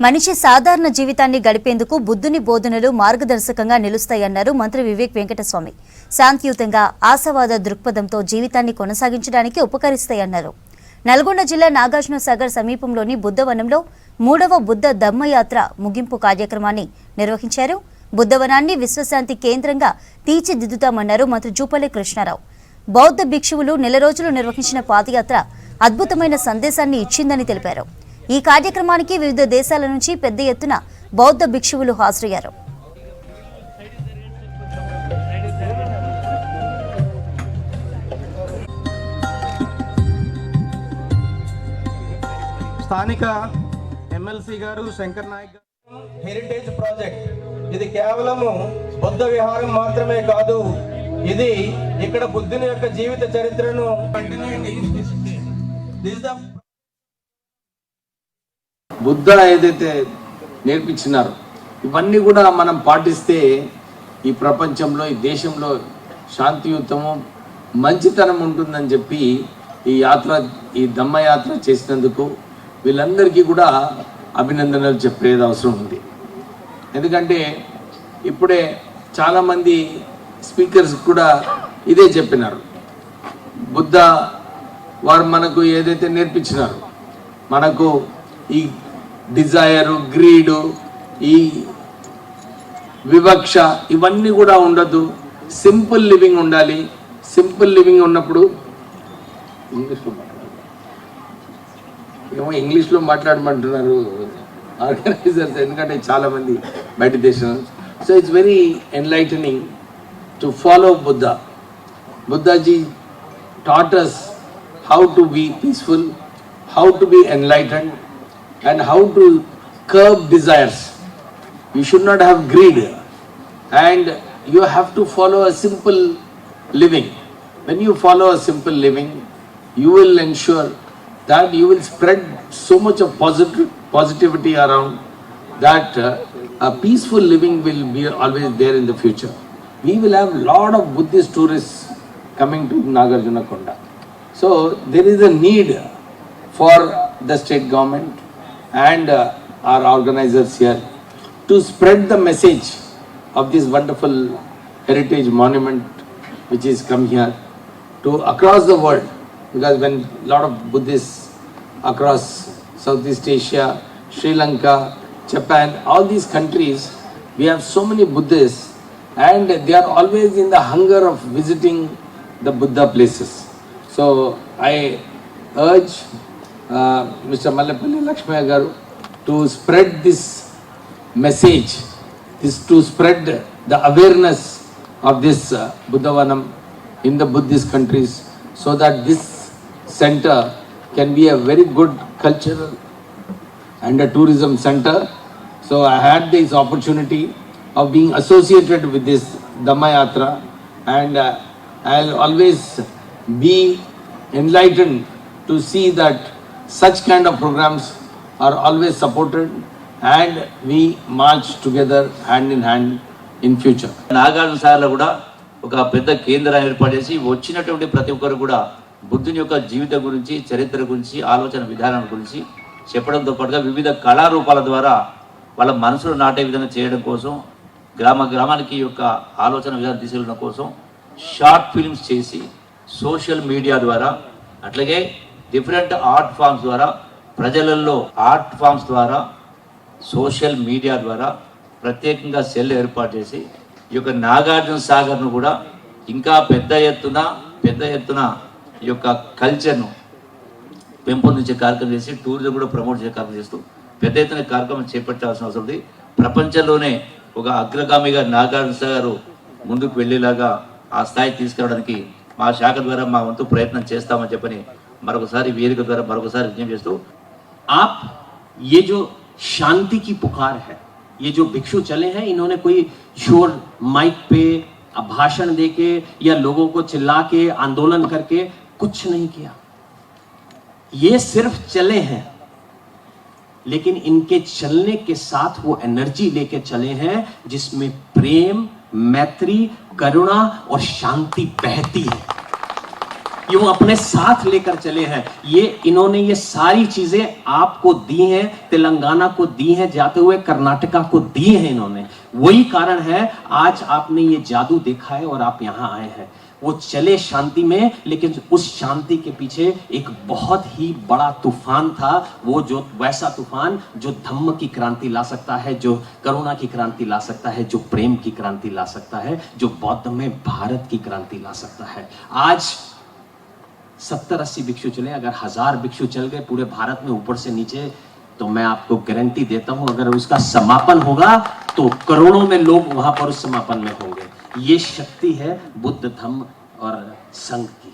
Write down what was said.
మనిషి సాధారణ జీవితాన్ని గడిపేందుకు బుద్ధుని బోధనలు మార్గదర్శకంగా నిలుస్తాయన్నారు మంత్రి వివేక్ వెంకటస్వామి. శాంతియుతంగా ఆశావాద దృక్పథంతో జీవితాన్ని కొనసాగించడానికి ఉపకరిస్తాయన్నారు. నల్గొండ జిల్లా నాగార్జునసాగర్ సమీపంలోని బుద్ధవనంలో 3వ బుద్ధ ధమ్మయాత్ర ముగింపు కార్యక్రమాన్ని నిర్వహించారు. బుద్ధవనాన్ని విశ్వశాంతి కేంద్రంగా తీర్చిదిద్దుతామన్నారు మంత్రి జూపల్లి కృష్ణారావు. బౌద్ధ భిక్షువులు నెల రోజులు నిర్వహించిన పాదయాత్ర అద్భుతమైన సందేశాన్ని ఇచ్చిందని తెలిపారు. ఈ కార్యక్రమానికి వివిధ దేశాల నుంచి పెద్ద ఎత్తున బౌద్ధ భిక్షువులు హాజరయ్యారు. స్థానిక ఎమ్మెల్సీ గారు శంకర్ నాయక్ హెరిటేజ్ ప్రాజెక్ట్ ఇది కేవలము బుద్ధ విహారం మాత్రమే కాదు, ఇది ఇక్కడ బుద్ధుని యొక్క జీవిత చరిత్రను బుద్ధ ఏదైతే నేర్పించినారో ఇవన్నీ కూడా మనం పాటిస్తే ఈ ప్రపంచంలో ఈ దేశంలో శాంతియుతము మంచితనం ఉంటుందని చెప్పి ఈ ధమ్మయాత్ర చేసినందుకు వీళ్ళందరికీ కూడా అభినందనలు చెప్పేది అవసరం ఉంది. ఎందుకంటే ఇప్పుడే చాలామంది స్పీకర్స్ కూడా ఇదే చెప్పినారు. బుద్ధ వారు మనకు ఏదైతే నేర్పించినారు, మనకు ఈ డిజైరు, గ్రీడు, ఈ వివక్ష ఇవన్నీ కూడా ఉండదు. సింపుల్ లివింగ్ ఉండాలి. సింపుల్ లివింగ్ ఉన్నప్పుడు ఇంగ్లీష్లో మాట్లాడమంటున్నారు ఆర్గనైజర్స్, ఎందుకంటే చాలామంది బయట దేశం. So it's very enlightening to follow Buddha. Buddhaji taught us how to be peaceful, how to be enlightened, and how to curb desires. You should not have greed, and you have to follow a simple living. When you follow a simple living, you will ensure that you will spread so much of positivity around that a peaceful living will be always there in the future. We will have lot of Buddhist tourists coming to Nagarjunakonda. So there is a need for the state government and our organizers here to spread the message of this wonderful heritage monument which is come here to across the world, because when a lot of Buddhists across Southeast Asia, Sri Lanka, Japan, all these countries, we have so many Buddhists and they are always in the hunger of visiting the Buddha places. So I urge Mr. Mallapalli Lakshmaya Garu to spread this message, to spread the awareness of this Buddhavanam in the Buddhist countries, so that this center can be a very good cultural and a tourism center. So I had this opportunity of being associated with this Dhammayatra, and I'll always be enlightened to see that such kind of programs are always supported and we march together hand in hand in future. నాగార్జునసాగర్లో కూడా ఒక పెద్ద కేంద్రాన్ని ఏర్పాటు చేసి వచ్చినటువంటి ప్రతి ఒక్కరు కూడా బుద్ధుని యొక్క జీవితం గురించి, చరిత్ర గురించి, ఆలోచన విధానం గురించి చెప్పడంతో పాటుగా వివిధ కళారూపాల ద్వారా వాళ్ళ మనసులో నాటే విధంగా చేయడం కోసం, గ్రామానికి యొక్క ఆలోచన విధానం తీసుకెళ్ళడం కోసం షార్ట్ ఫిల్మ్స్ చేసి సోషల్ మీడియా ద్వారా, అట్లాగే డిఫరెంట్ ఆర్ట్ ఫామ్స్ ద్వారా, ప్రజలలో ఆర్ట్ ఫామ్స్ ద్వారా, సోషల్ మీడియా ద్వారా ప్రత్యేకంగా సెల్ ఏర్పాటు చేసి ఈ యొక్క నాగార్జునసాగర్ను కూడా ఇంకా పెద్ద ఎత్తున ఈ యొక్క కల్చర్ను పెంపొందించే కార్యక్రమం చేసి టూరిజం కూడా ప్రమోట్ చేసే కార్యక్రమం చేస్తూ పెద్ద ఎత్తున కార్యక్రమం చేపట్టాల్సిన అవసరం ఉంది. ప్రపంచంలోనే ఒక అగ్రగామిగా నాగార్జునసాగర్ ముందుకు వెళ్ళేలాగా ఆ స్థాయి తీసుకురావడానికి మా శాఖ ద్వారా మా వంతు ప్రయత్నం చేస్తామని చెప్పని మరొకసారి వేదిక ద్వారా మరొకసారి విజ్ఞప్తి చేస్తూ, आप ये जो शांति की पुकार है, ये जो भिक्षु चले हैं, इन्होंने कोई शोर माइक पे भाषण देके या लोगों को चिल्ला के आंदोलन करके कुछ नहीं किया. ये सिर्फ चले हैं, लेकिन इनके चलने के साथ वो एनर्जी लेके चले हैं जिसमें प्रेम, मैत्री, करुणा और शांति बहती है. ये वो अपने साथ लेकर चले हैं। ये इन्होंने ये सारी चीजें आपको दी हैं, तेलंगाना को दी हैं, जाते हुए कर्नाटका को दी हैं इन्होंने। वही कारण है आज आपने ये जादू देखा है और आप यहां आए हैं। वो चले शांति में, लेकिन उस शांति के पीछे एक बहुत ही बड़ा तूफान था, वो जो वैसा तूफान जो धम्म की क्रांति ला सकता है, जो करुणा की क्रांति ला सकता है, जो प्रेम की क्रांति ला सकता है, जो बौद्ध में भारत की क्रांति ला सकता है। आज 70-80 भिक्षु चले, अगर 1000 भिक्षु चल गए पूरे भारत में ऊपर से नीचे, तो मैं आपको गारंटी देता हूं अगर उसका समापन होगा तो करोड़ों में लोग वहां पर उस समापन में होंगे। ये शक्ति है बुद्ध धम्म और संघ की।